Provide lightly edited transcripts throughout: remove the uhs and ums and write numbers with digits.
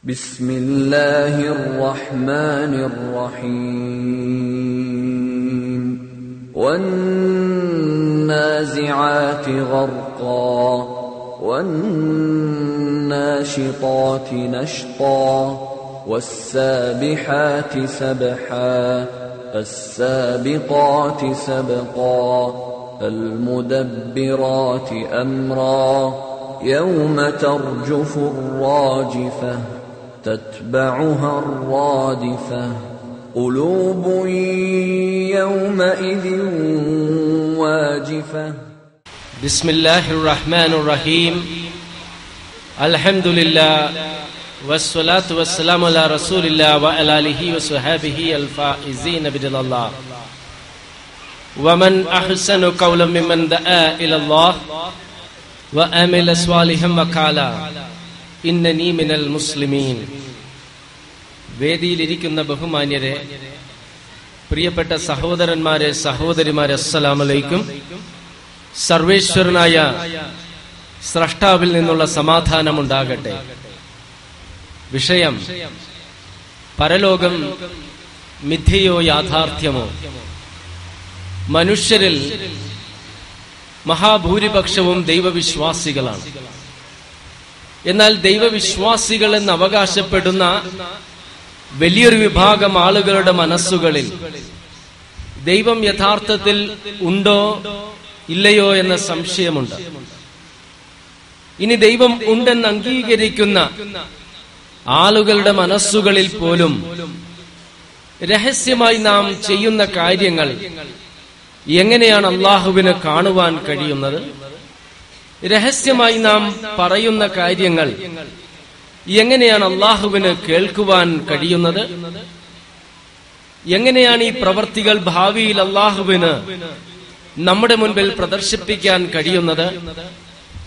ബിസ്മില്ലാഹിർ റഹ്മാനിർ റഹീം. വന്നാസിആതി ഗർഖാ വന്നാശിതാതി നശ്താ വസ്സാബിഹാതി സബ്ഹാ ഫസ്സാബിഖാതി സബ്ഖാ ഫൽമുദബ്ബിറാതി അംറാ യൗമ തർജുഫുർ റാജിഫah تتبعها الرادفة قلوب يومئذ واجفة. بسم الله الرحمن الرحيم. الحمد لله والصلاة والسلام على رسول الله وعلى آله وصحبه الفائزين برضا الله. ومن أحسن قولا ممن دعا إلى الله وعمل صالحا وقال ഇന്നനീ മിനൽ മുസ്ലിമീൻ. വേദിയിലിരിക്കുന്ന ബഹുമാന്യരെ, പ്രിയപ്പെട്ട സഹോദരന്മാരെ, സഹോദരിമാരെ, അസ്സലാമു അലൈക്കും. സർവേശ്വരനായ സ്രഷ്ടാവിൽ നിന്നുള്ള സമാധാനമുണ്ടാകട്ടെ. വിഷയം പരലോകം മിഥ്യയോ യാഥാർത്ഥ്യമോ? മനുഷ്യരിൽ മഹാഭൂരിപക്ഷവും ദൈവവിശ്വാസികളാണ്. എന്നാൽ ദൈവവിശ്വാസികൾ എന്ന് അവകാശപ്പെടുന്ന വലിയൊരു വിഭാഗം ആളുകളുടെ മനസ്സുകളിൽ ദൈവം യഥാർത്ഥത്തിൽ ഉണ്ടോ ഇല്ലയോ എന്ന സംശയമുണ്ട്. ഇനി ദൈവം ഉണ്ടെന്ന് അംഗീകരിക്കുന്ന ആളുകളുടെ മനസ്സുകളിൽ പോലും രഹസ്യമായി നാം ചെയ്യുന്ന കാര്യങ്ങൾ എങ്ങനെയാണ് അള്ളാഹുവിന് കാണുവാൻ കഴിയുന്നത്? രഹസ്യമായി നാം പറയുന്ന കാര്യങ്ങൾ എങ്ങനെയാണ് അള്ളാഹുവിന് കേൾക്കുവാൻ കഴിയുന്നത്? എങ്ങനെയാണ് ഈ പ്രവർത്തികൾ ഭാവിയിൽ അള്ളാഹുവിന് നമ്മുടെ മുൻപിൽ പ്രദർശിപ്പിക്കാൻ കഴിയുന്നത്?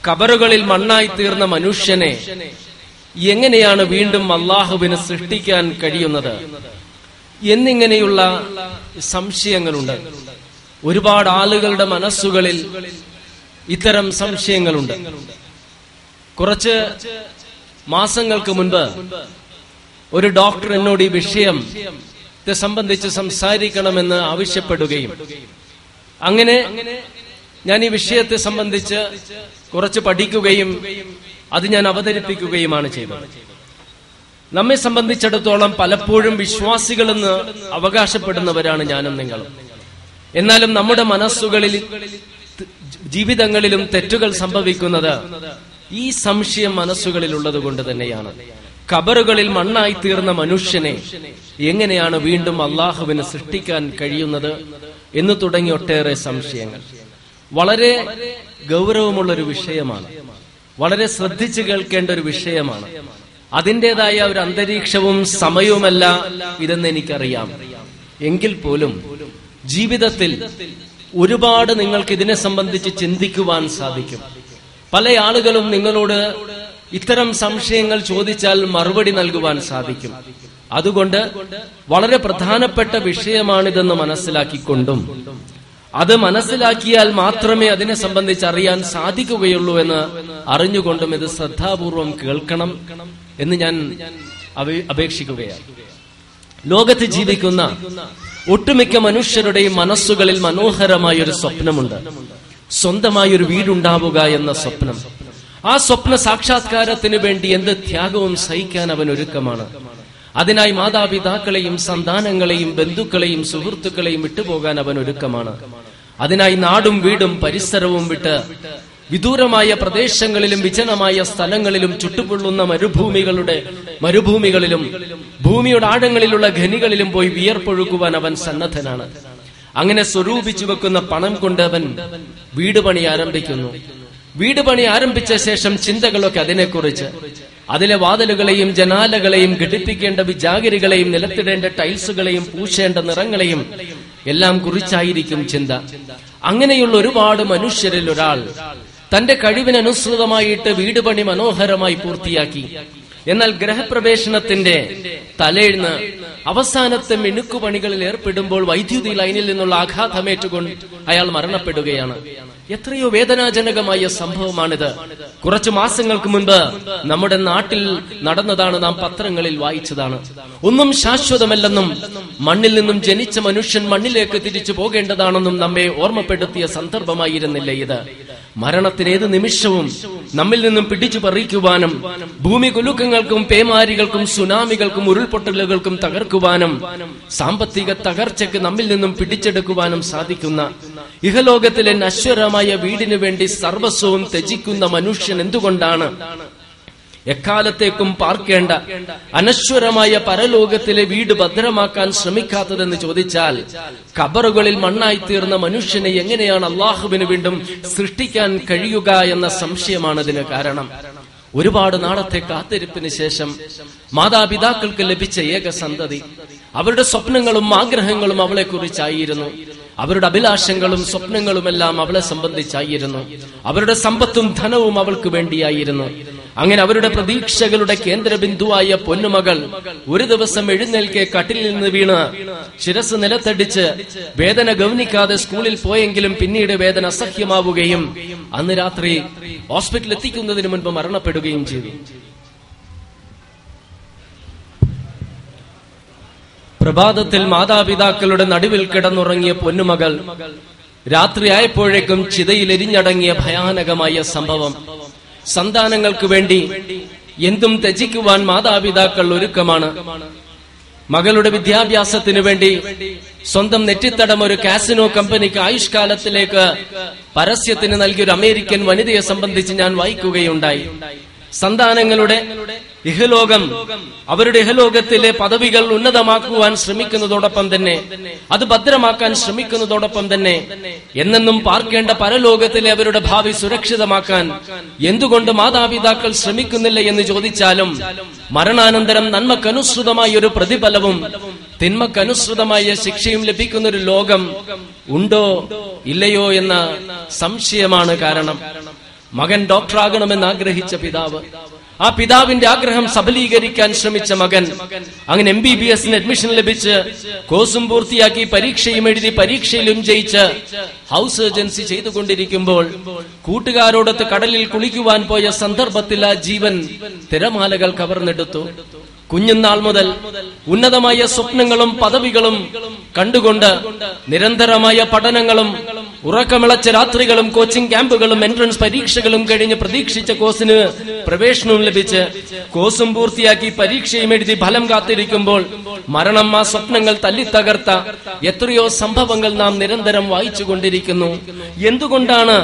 ഖബറുകളിൽ മണ്ണായി തീർന്ന മനുഷ്യനെ എങ്ങനെയാണ് വീണ്ടും അള്ളാഹുവിന് സൃഷ്ടിക്കാൻ കഴിയുന്നത്? എന്നിങ്ങനെയുള്ള സംശയങ്ങളുണ്ട്. ഒരുപാട് ആളുകളുടെ മനസ്സുകളിൽ ഇത്തരം സംശയങ്ങളുണ്ട്. കുറച്ച് മാസങ്ങൾക്ക് മുൻപ് ഒരു ഡോക്ടർ എന്നോട് ഈ വിഷയത്തെ സംബന്ധിച്ച് സംസാരിക്കണമെന്ന് ആവശ്യപ്പെടുകയും അങ്ങനെ ഞാൻ ഈ വിഷയത്തെ സംബന്ധിച്ച് കുറച്ച് പഠിക്കുകയും അത് ഞാൻ അവതരിപ്പിക്കുകയുമാണ് ചെയ്തത്. നമ്മെ സംബന്ധിച്ചിടത്തോളം പലപ്പോഴും വിശ്വാസികളെന്ന് അവകാശപ്പെടുന്നവരാണ് ഞാനും നിങ്ങളും. എന്നാലും നമ്മുടെ മനസ്സുകളിൽ, ജീവിതങ്ങളിലും തെറ്റുകൾ സംഭവിക്കുന്നത് ഈ സംശയം മനസ്സുകളിൽ ഉള്ളത് കൊണ്ട് തന്നെയാണ്. ഖബറുകളിൽ മണ്ണായി തീർന്ന മനുഷ്യനെ എങ്ങനെയാണ് വീണ്ടും അള്ളാഹുവിന് സൃഷ്ടിക്കാൻ കഴിയുന്നത് എന്ന് തുടങ്ങി ഒട്ടേറെ സംശയങ്ങൾ. വളരെ ഗൗരവമുള്ളൊരു വിഷയമാണ്, വളരെ ശ്രദ്ധിച്ചു കേൾക്കേണ്ട ഒരു വിഷയമാണ്. അതിൻ്റെതായ ഒരു അന്തരീക്ഷവും സമയവുമല്ല ഇതെന്ന് എനിക്കറിയാം. എങ്കിൽ പോലും ജീവിതത്തിൽ ഒരുപാട് നിങ്ങൾക്ക് ഇതിനെ സംബന്ധിച്ച് ചിന്തിക്കുവാൻ സാധിക്കും. പല ആളുകളും നിങ്ങളോട് ഇത്തരം സംശയങ്ങൾ ചോദിച്ചാൽ മറുപടി നൽകുവാൻ സാധിക്കും. അതുകൊണ്ട് വളരെ പ്രധാനപ്പെട്ട വിഷയമാണിതെന്ന് മനസ്സിലാക്കിക്കൊണ്ടും അത് മനസ്സിലാക്കിയാൽ മാത്രമേ അതിനെ സംബന്ധിച്ച് അറിയാൻ സാധിക്കുകയുള്ളൂ എന്ന് അറിഞ്ഞുകൊണ്ടും ഇത് ശ്രദ്ധാപൂർവം കേൾക്കണം എന്ന് ഞാൻ അപേക്ഷിക്കുകയാണ്. ലോകത്ത് ജീവിക്കുന്ന ഒട്ടുമിക്ക മനുഷ്യരുടെയും മനസ്സുകളിൽ മനോഹരമായൊരു സ്വപ്നമുണ്ട്. സ്വന്തമായൊരു വീടുണ്ടാവുക എന്ന സ്വപ്നം. ആ സ്വപ്ന സാക്ഷാത്കാരത്തിന് വേണ്ടി എന്ത് ത്യാഗവും സഹിക്കാൻ അവൻ ഒരുക്കമാണ്. അതിനായി മാതാപിതാക്കളെയും സന്താനങ്ങളെയും ബന്ധുക്കളെയും സുഹൃത്തുക്കളെയും വിട്ടുപോകാൻ അവൻ ഒരുക്കമാണ്. അതിനായി നാടും വീടും പരിസരവും വിട്ട് വിദൂരമായ പ്രദേശങ്ങളിലും വിജനമായ സ്ഥലങ്ങളിലും ചുട്ടുപൊള്ളുന്ന മരുഭൂമികളിലും ഭൂമിയുടെ ആഴങ്ങളിലുള്ള ഖനികളിലും പോയി വിയർപ്പൊഴുക്കുവാൻ അവൻ സന്നദ്ധനാണ്. അങ്ങനെ സ്വരൂപിച്ചു വെക്കുന്ന പണം കൊണ്ട് അവൻ വീട് പണി ആരംഭിക്കുന്നു. വീട് പണി ആരംഭിച്ച ശേഷം ചിന്തകളൊക്കെ അതിനെക്കുറിച്ച്, അതിലെ വാതിലുകളെയും ജനാലകളെയും ഘടിപ്പിക്കേണ്ട വിജാഗിരികളെയും നിലത്തിടേണ്ട ടൈൽസുകളെയും പൂശേണ്ട നിറങ്ങളെയും എല്ലാം കുറിച്ചായിരിക്കും ചിന്ത. അങ്ങനെയുള്ള ഒരുപാട് മനുഷ്യരിൽ ഒരാൾ തന്റെ കഴിവിനനുസൃതമായിട്ട് വീട് പണി മനോഹരമായി പൂർത്തിയാക്കി. എന്നാൽ ഗ്രഹപ്രവേശനത്തിന്റെ തലേന്ന് അവസാനത്തെ മിനുക്കുപണികളിൽ ഏർപ്പെടുമ്പോൾ വൈദ്യുതി ലൈനിൽ നിന്നുള്ള ആഘാതമേറ്റുകൊണ്ട് അയാൾ മരണപ്പെടുകയാണ്. എത്രയോ വേദനാജനകമായ സംഭവമാണിത്. കുറച്ചു മാസങ്ങൾക്ക് മുൻപ് നമ്മുടെ നാട്ടിൽ നടന്നതാണ്, നാം പത്രങ്ങളിൽ വായിച്ചതാണ്. ഒന്നും ശാശ്വതമല്ലെന്നും മണ്ണിൽ നിന്നും ജനിച്ച മനുഷ്യൻ മണ്ണിലേക്ക് തിരിച്ചു പോകേണ്ടതാണെന്നും നമ്മെ ഓർമ്മപ്പെടുത്തിയ സന്ദർഭമായിരുന്നില്ല ഇത്. മരണത്തിന് ഏത് നിമിഷവും നമ്മിൽ നിന്നും പിടിച്ചു പറിക്കുവാനും ഭൂമി കുലുക്കങ്ങൾക്കും പേമാരികൾക്കും സുനാമികൾക്കും ഉരുൾപൊട്ടലുകൾക്കും തകർക്കുവാനും സാമ്പത്തിക തകർച്ചയ്ക്ക് നമ്മിൽ നിന്നും പിടിച്ചെടുക്കുവാനും സാധിക്കുന്ന ഇഹലോകത്തിലെ നശ്വരമായ വീടിനു വേണ്ടി സർവസ്വവും ത്യജിക്കുന്ന മനുഷ്യൻ എന്തുകൊണ്ടാണ് എക്കാലത്തേക്കും പാർക്കേണ്ട അനശ്വരമായ പരലോകത്തിലെ വീട് ഭദ്രമാക്കാൻ ശ്രമിക്കാത്തതെന്ന് ചോദിച്ചാൽ, ഖബറുകളിൽ മണ്ണായി തീർന്ന മനുഷ്യനെ എങ്ങനെയാണ് അള്ളാഹുവിന് വീണ്ടും സൃഷ്ടിക്കാൻ കഴിയുക എന്ന സംശയമാണ് അതിന് കാരണം. ഒരുപാട് നാളത്തെ കാത്തിരിപ്പിന് ശേഷം മാതാപിതാക്കൾക്ക് ലഭിച്ച ഏക സന്തതി, അവരുടെ സ്വപ്നങ്ങളും ആഗ്രഹങ്ങളും അവളെ കുറിച്ചായിരുന്നു. അവരുടെ അഭിലാഷങ്ങളും സ്വപ്നങ്ങളുമെല്ലാം അവളെ സംബന്ധിച്ചായിരുന്നു. അവരുടെ സമ്പത്തും ധനവും അവൾക്ക് വേണ്ടിയായിരുന്നു. അങ്ങനെ അവരുടെ പ്രതീക്ഷകളുടെ കേന്ദ്രബിന്ദുവായ പൊന്നുമകൾ ഒരു ദിവസം എഴുന്നേൽക്കെ കട്ടിലിൽ നിന്ന് വീണ് ശിരസ് നിലത്തടിച്ച് വേദന ഗൗനിക്കാതെ സ്കൂളിൽ പോയെങ്കിലും പിന്നീട് വേദന അസഹ്യമാവുകയും അന്ന് രാത്രി ഹോസ്പിറ്റലിൽ എത്തിക്കുന്നതിന് മുൻപ് മരണപ്പെടുകയും ചെയ്തു. പ്രഭാതത്തിൽ മാതാപിതാക്കളുടെ നടുവിൽ കിടന്നുറങ്ങിയ പൊന്നുമകൾ രാത്രിയായപ്പോഴേക്കും ചിതയിൽ എരിഞ്ഞടങ്ങിയ ഭയാനകമായ സംഭവം. സന്താനങ്ങൾക്ക് വേണ്ടി എന്തും ത്യജിക്കുവാൻ മാതാപിതാക്കൾ ഒരുക്കമാണ്. മകളുടെ വിദ്യാഭ്യാസത്തിനു വേണ്ടി സ്വന്തം നെറ്റിത്തടം ഒരു കാസിനോ കമ്പനിക്ക് ആയുഷ്കാലത്തിലേക്ക് പരസ്യത്തിന് നൽകിയൊരു അമേരിക്കൻ വനിതയെ സംബന്ധിച്ച് ഞാൻ വായിക്കുകയുണ്ടായി. സന്താനങ്ങളുടെ ഇഹലോകം, അവരുടെ ഇഹലോകത്തിലെ പദവികൾ ഉന്നതമാക്കുവാൻ ശ്രമിക്കുന്നതോടൊപ്പം തന്നെ, അത് ഭദ്രമാക്കാൻ ശ്രമിക്കുന്നതോടൊപ്പം തന്നെ എന്നെന്നും പാർക്കേണ്ട പരലോകത്തിലെ അവരുടെ ഭാവി സുരക്ഷിതമാക്കാൻ എന്തുകൊണ്ട് മാതാപിതാക്കൾ ശ്രമിക്കുന്നില്ല എന്ന് ചോദിച്ചാലും, മരണാനന്തരം നന്മക്കനുസൃതമായ ഒരു പ്രതിഫലവും തിന്മക്കനുസൃതമായ ശിക്ഷയും ലഭിക്കുന്ന ഒരു ലോകം ഉണ്ടോ ഇല്ലയോ എന്ന സംശയമാണ് കാരണം. മകൻ ഡോക്ടറാകണമെന്ന് ആഗ്രഹിച്ച പിതാവ്, ആ പിതാവിന്റെ ആഗ്രഹം സബലീകരിക്കാൻ ശ്രമിച്ച മകൻ അങ്ങനെ MBBS അഡ്മിഷൻ ലഭിച്ച് കോഴ്സും പൂർത്തിയാക്കി പരീക്ഷയും എഴുതി പരീക്ഷയിലും ജയിച്ച് ഹൗസ് സർജൻസി ചെയ്തുകൊണ്ടിരിക്കുമ്പോൾ കൂട്ടുകാരോടൊത്ത് കടലിൽ കുളിക്കുവാൻ പോയ സന്ദർഭത്തിൽ ആ ജീവൻ തിരമാലകൾ കവർന്നെടുത്തു. കുഞ്ഞുനാൾ മുതൽ ഉന്നതമായ സ്വപ്നങ്ങളും പദവികളും കണ്ടുകൊണ്ട് നിരന്തരമായ പഠനങ്ങളും ഉറക്കമിളച്ച രാത്രികളും കോച്ചിംഗ് ക്യാമ്പുകളും എൻട്രൻസ് പരീക്ഷകളും കഴിഞ്ഞ് പ്രതീക്ഷിച്ച കോഴ്സിന് പ്രവേശനവും ലഭിച്ച് കോഴ്സും പൂർത്തിയാക്കി പരീക്ഷയും എഴുതി ഫലം കാത്തിരിക്കുമ്പോൾ മരണം ആ സ്വപ്നങ്ങൾ തല്ലിത്തകർത്ത എത്രയോ സംഭവങ്ങൾ നാം നിരന്തരം വായിച്ചുകൊണ്ടിരിക്കുന്നു. എന്തുകൊണ്ടാണ്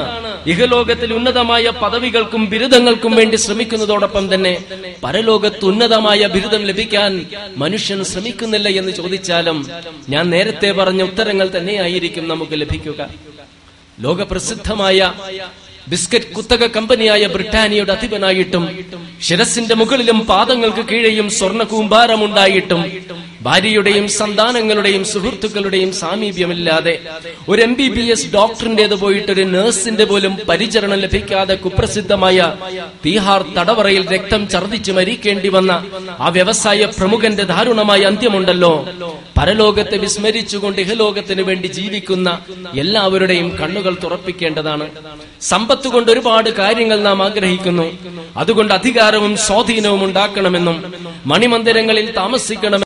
ഇഹലോകത്തിൽ ഉന്നതമായ പദവികൾക്കും ബിരുദങ്ങൾക്കും വേണ്ടി ശ്രമിക്കുന്നതോടൊപ്പം തന്നെ പരലോകത്ത് ഉന്നതമായ ബിരുദം ലഭിക്കാൻ മനുഷ്യൻ ശ്രമിക്കുന്നില്ല എന്ന് ചോദിച്ചാലും ഞാൻ നേരത്തെ പറഞ്ഞ ഉത്തരങ്ങൾ തന്നെയായിരിക്കും നമുക്ക് ലഭിക്കുക. ലോകപ്രസിദ്ധമായ ബിസ്ക്കറ്റ് കുത്തക കമ്പനിയായ ബ്രിട്ടാനിയയുടെ അധിപനായിട്ടും ശിരസിന്റെ മുകളിലും പാദങ്ങൾക്ക് കീഴെയും സ്വർണ്ണ കൂമ്പാരമുണ്ടായിട്ടും ഭാര്യയുടെയും സന്താനങ്ങളുടെയും സുഹൃത്തുക്കളുടെയും സാമീപ്യമില്ലാതെ ഒരു MBBS ഡോക്ടറിന്റേത് പോയിട്ട് ഒരു നഴ്സിന്റെ പോലും പരിചരണം ലഭിക്കാതെ കുപ്രസിദ്ധമായ തീഹാർ തടവറയിൽ രക്തം ഛർദ്ദിച്ച് മരിക്കേണ്ടി വന്ന ആ വ്യവസായ പ്രമുഖന്റെ ദാരുണമായ അന്ത്യമുണ്ടല്ലോ. പരലോകത്തെ വിസ്മരിച്ചുകൊണ്ട് ഇഹലോകത്തിന് വേണ്ടി ജീവിക്കുന്ന എല്ലാവരുടെയും കണ്ണുകൾ തുറപ്പിക്കേണ്ടതാണ്. സമ്പത്ത് കൊണ്ട് ഒരുപാട് കാര്യങ്ങൾ നാം ആഗ്രഹിക്കുന്നു. അതുകൊണ്ട് അധികാരവും സ്വാധീനവും ഉണ്ടാക്കണമെന്നും മണിമന്ദിരങ്ങളിൽ താമസിക്കണം